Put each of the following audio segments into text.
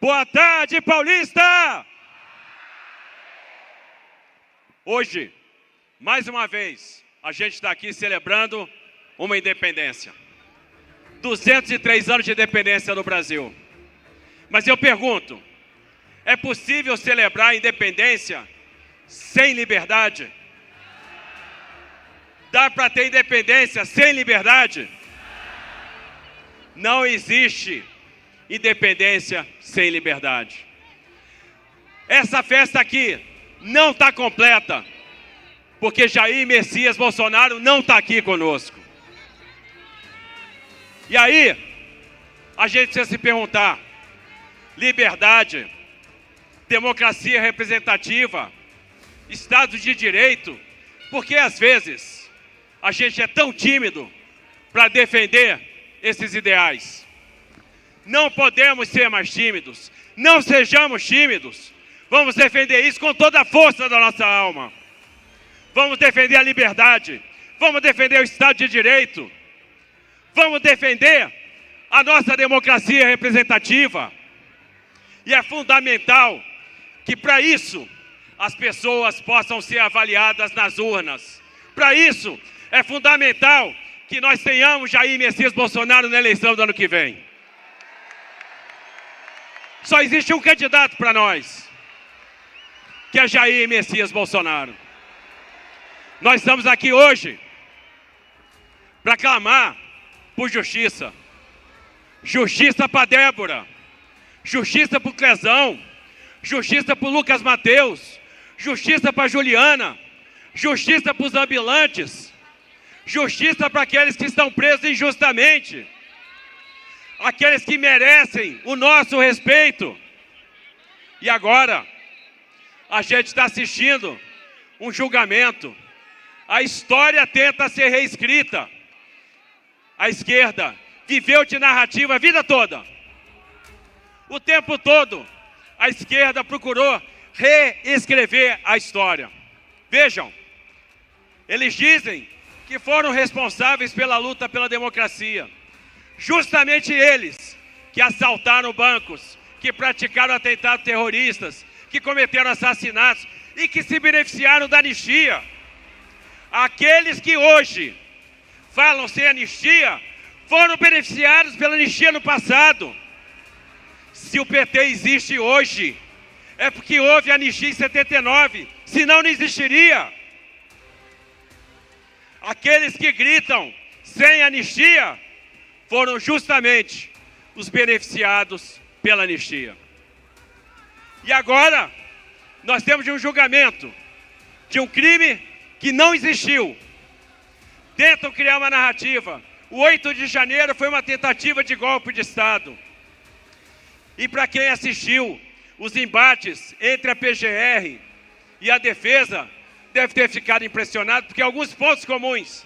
Boa tarde, Paulista! Hoje, mais uma vez, a gente está aqui celebrando uma independência. 203 anos de independência no Brasil. Mas eu pergunto, é possível celebrar a independência sem liberdade? Dá para ter independência sem liberdade? Não existe independência sem liberdade. Essa festa aqui não está completa, porque Jair Messias Bolsonaro não está aqui conosco. E aí, a gente precisa se perguntar, liberdade, democracia representativa, Estado de Direito, porque às vezes a gente é tão tímido para defender esses ideais. Não podemos ser mais tímidos, não sejamos tímidos, vamos defender isso com toda a força da nossa alma. Vamos defender a liberdade, vamos defender o Estado de Direito, vamos defender a nossa democracia representativa. E é fundamental que para isso as pessoas possam ser avaliadas nas urnas. Para isso é fundamental que nós tenhamos Jair Messias Bolsonaro na eleição do ano que vem. Só existe um candidato para nós, que é Jair Messias Bolsonaro. Nós estamos aqui hoje para clamar por justiça. Justiça para Débora, justiça para o Clezão, justiça para o Lucas Mateus, justiça para a Juliana, justiça para os ambulantes, justiça para aqueles que estão presos injustamente, aqueles que merecem o nosso respeito. E agora, a gente está assistindo um julgamento. A história tenta ser reescrita. A esquerda viveu de narrativa a vida toda. O tempo todo, a esquerda procurou reescrever a história. Vejam, eles dizem que foram responsáveis pela luta pela democracia. Justamente eles que assaltaram bancos, que praticaram atentados terroristas, que cometeram assassinatos e que se beneficiaram da anistia. Aqueles que hoje falam sem anistia foram beneficiados pela anistia no passado. Se o PT existe hoje, é porque houve anistia em 79, senão não existiria. Aqueles que gritam sem anistia foram justamente os beneficiados pela anistia. E agora, nós temos um julgamento de um crime que não existiu. Tentam criar uma narrativa. O 8 de janeiro foi uma tentativa de golpe de Estado. E para quem assistiu os embates entre a PGR e a defesa, deve ter ficado impressionado, porque alguns pontos comuns.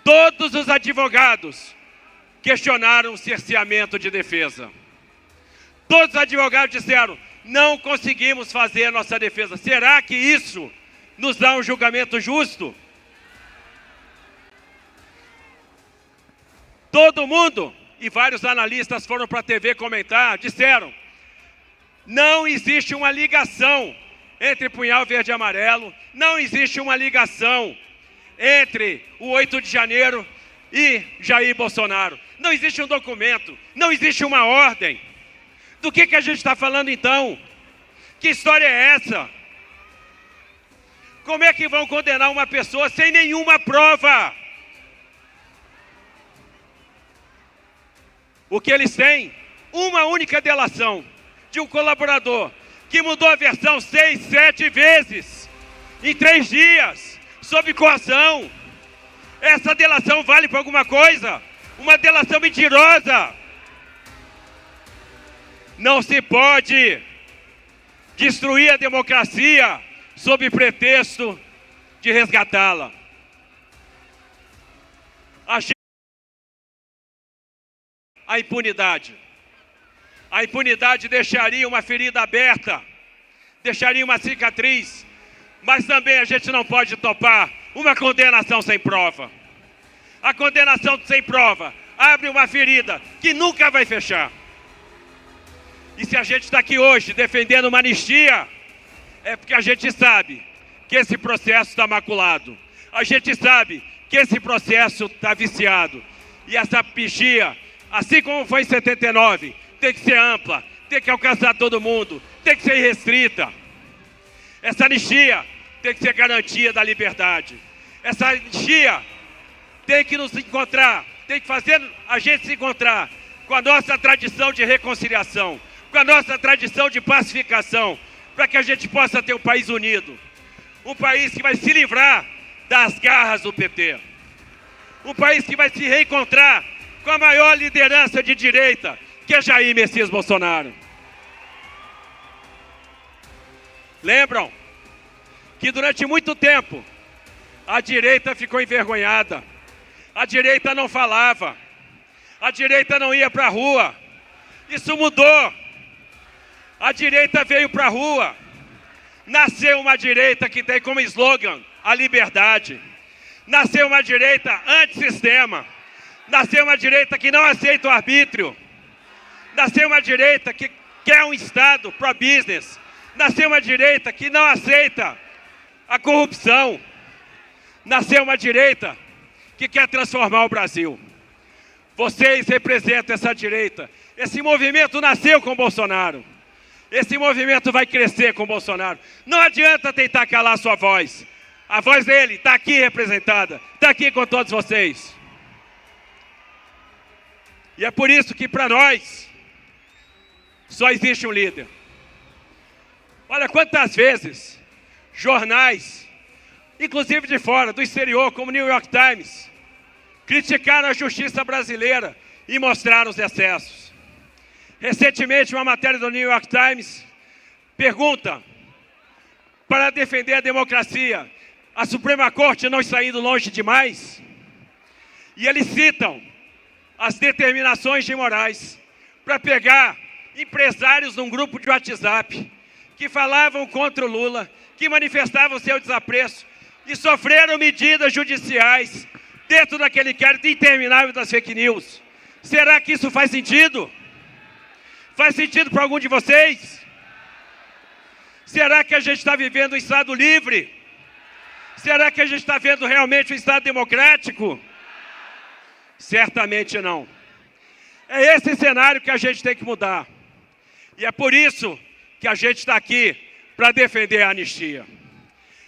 Todos os advogados questionaram o cerceamento de defesa. Todos os advogados disseram, não conseguimos fazer a nossa defesa. Será que isso nos dá um julgamento justo? Todo mundo, e vários analistas foram para a TV comentar, disseram, não existe uma ligação entre Punhal Verde e Amarelo, não existe uma ligação entre o 8 de janeiro e Jair Bolsonaro. Não existe um documento, não existe uma ordem. Do que a gente está falando então? Que história é essa? Como é que vão condenar uma pessoa sem nenhuma prova? O que eles têm? Uma única delação de um colaborador que mudou a versão 6, 7 vezes em 3 dias, sob coação. Essa delação vale para alguma coisa? Uma delação mentirosa. Não se pode destruir a democracia sob pretexto de resgatá-la. A impunidade. A impunidade deixaria uma ferida aberta, deixaria uma cicatriz, mas também a gente não pode topar uma condenação sem prova. A condenação sem prova abre uma ferida que nunca vai fechar. E se a gente está aqui hoje defendendo uma anistia, é porque a gente sabe que esse processo está maculado. A gente sabe que esse processo está viciado. E essa anistia, assim como foi em 79, tem que ser ampla, tem que alcançar todo mundo, tem que ser irrestrita. Essa anistia tem que ser garantia da liberdade. Essa anistia tem que nos encontrar, tem que fazer a gente se encontrar com a nossa tradição de reconciliação, com a nossa tradição de pacificação, para que a gente possa ter um país unido. Um país que vai se livrar das garras do PT. Um país que vai se reencontrar com a maior liderança de direita, que é Jair Messias Bolsonaro. Lembram que durante muito tempo a direita ficou envergonhada, a direita não falava, a direita não ia para a rua. Isso mudou. A direita veio para a rua. Nasceu uma direita que tem como slogan a liberdade. Nasceu uma direita antissistema. Nasceu uma direita que não aceita o arbítrio. Nasceu uma direita que quer um Estado pro-business. Nasceu uma direita que não aceita a corrupção. Nasceu uma direita que quer transformar o Brasil. Vocês representam essa direita. Esse movimento nasceu com Bolsonaro. Esse movimento vai crescer com Bolsonaro. Não adianta tentar calar sua voz. A voz dele está aqui representada, está aqui com todos vocês. E é por isso que para nós só existe um líder. Olha quantas vezes jornais, inclusive de fora, do exterior, como o New York Times, criticaram a justiça brasileira e mostraram os excessos. Recentemente, uma matéria do New York Times pergunta: para defender a democracia, a Suprema Corte não está indo longe demais? E eles citam as determinações de Moraes para pegar empresários num grupo de WhatsApp que falavam contra o Lula, que manifestavam seu desapreço e sofreram medidas judiciais dentro daquele inquérito interminável das fake news. Será que isso faz sentido? Faz sentido para algum de vocês? Será que a gente está vivendo um Estado livre? Será que a gente está vendo realmente um Estado democrático? Certamente não. É esse cenário que a gente tem que mudar. E é por isso que a gente está aqui para defender a anistia.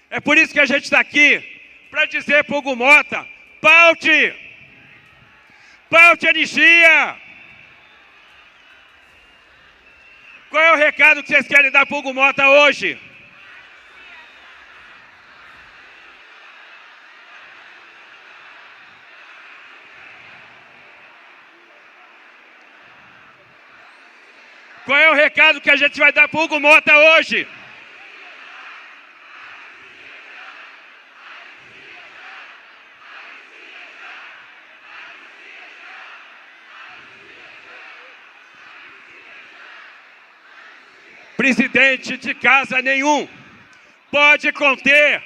É por isso que a gente está aqui para dizer para o Hugo Mota: paute! Paute a anistia! Qual é o recado que vocês querem dar para o Hugo Mota hoje? Qual é o recado que a gente vai dar para o Hugo Mota hoje? Presidente de casa nenhum pode conter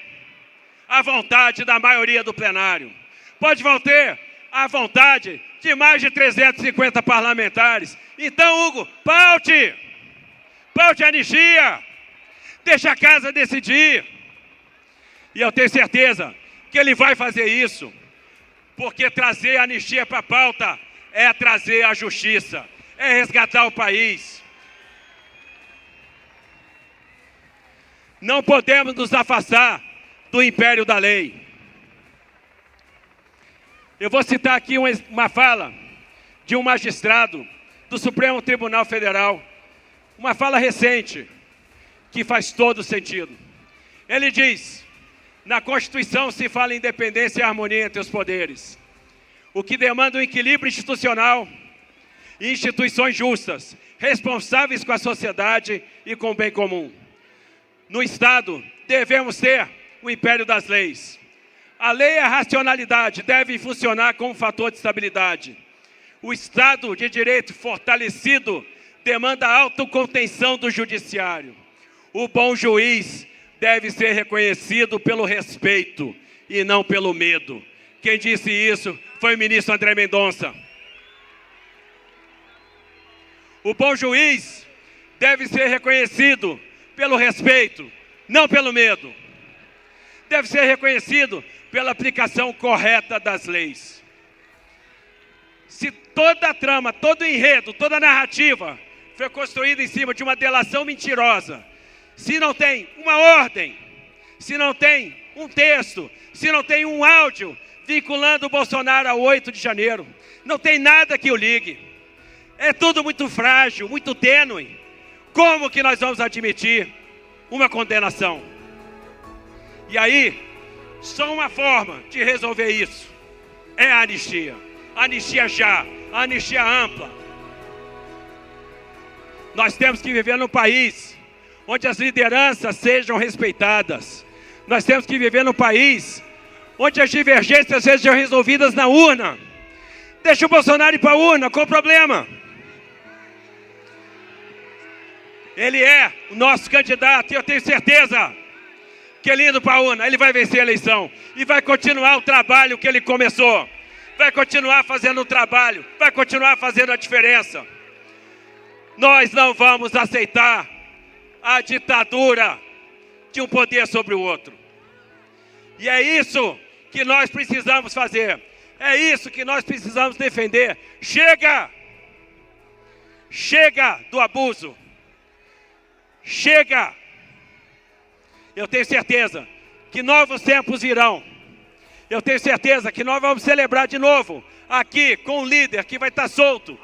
a vontade da maioria do plenário. Pode conter a vontade de mais de 350 parlamentares. Então, Hugo, paute! Paute a anistia! Deixa a casa decidir. E eu tenho certeza que ele vai fazer isso, porque trazer a anistia para a pauta é trazer a justiça, é resgatar o país. Não podemos nos afastar do império da lei. Eu vou citar aqui uma fala de um magistrado do Supremo Tribunal Federal, uma fala recente, que faz todo sentido. Ele diz: na Constituição se fala em independência e harmonia entre os poderes, o que demanda um equilíbrio institucional e instituições justas, responsáveis com a sociedade e com o bem comum. No Estado, devemos ter o império das leis. A lei e a racionalidade devem funcionar como fator de estabilidade. O Estado de Direito fortalecido demanda a autocontenção do judiciário. O bom juiz deve ser reconhecido pelo respeito e não pelo medo. Quem disse isso foi o ministro André Mendonça. O bom juiz deve ser reconhecido pelo respeito, não pelo medo. Deve ser reconhecido pela aplicação correta das leis. Se toda a trama, todo o enredo, toda a narrativa foi construída em cima de uma delação mentirosa, se não tem uma ordem, se não tem um texto, se não tem um áudio vinculando o Bolsonaro ao 8 de janeiro, não tem nada que o ligue. É tudo muito frágil, muito tênue. Como que nós vamos admitir uma condenação? E aí, só uma forma de resolver isso é a anistia. Anistia já, anistia ampla. Nós temos que viver num país onde as lideranças sejam respeitadas. Nós temos que viver num país onde as divergências sejam resolvidas na urna. Deixa o Bolsonaro ir para a urna, qual o problema? Ele é o nosso candidato e eu tenho certeza que ele indo para a urna, ele vai vencer a eleição e vai continuar o trabalho que ele começou. Vai continuar fazendo o trabalho, vai continuar fazendo a diferença. Nós não vamos aceitar a ditadura de um poder sobre o outro. E é isso que nós precisamos fazer. É isso que nós precisamos defender. Chega! Chega do abuso. Chega! Eu tenho certeza que novos tempos virão. Eu tenho certeza que nós vamos celebrar de novo aqui com um líder que vai estar solto,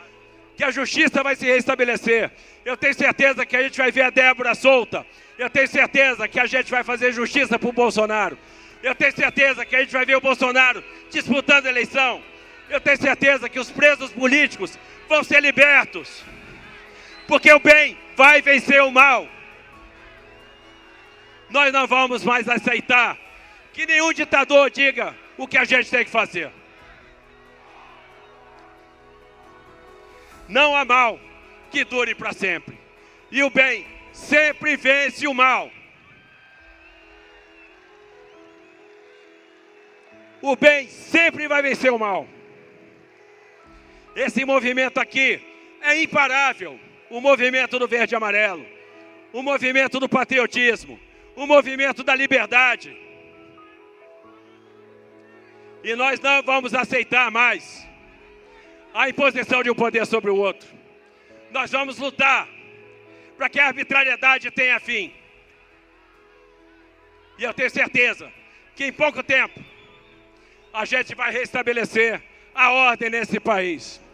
que a justiça vai se restabelecer. Eu tenho certeza que a gente vai ver a Débora solta. Eu tenho certeza que a gente vai fazer justiça para o Bolsonaro. Eu tenho certeza que a gente vai ver o Bolsonaro disputando a eleição. Eu tenho certeza que os presos políticos vão ser libertos. Porque o bem vai vencer o mal. Nós não vamos mais aceitar que nenhum ditador diga o que a gente tem que fazer. Não há mal que dure para sempre. E o bem sempre vence o mal. O bem sempre vai vencer o mal. Esse movimento aqui é imparável. O movimento do verde e amarelo. O movimento do patriotismo. O movimento da liberdade. E nós não vamos aceitar mais a imposição de um poder sobre o outro. Nós vamos lutar para que a arbitrariedade tenha fim. E eu tenho certeza que em pouco tempo a gente vai restabelecer a ordem nesse país.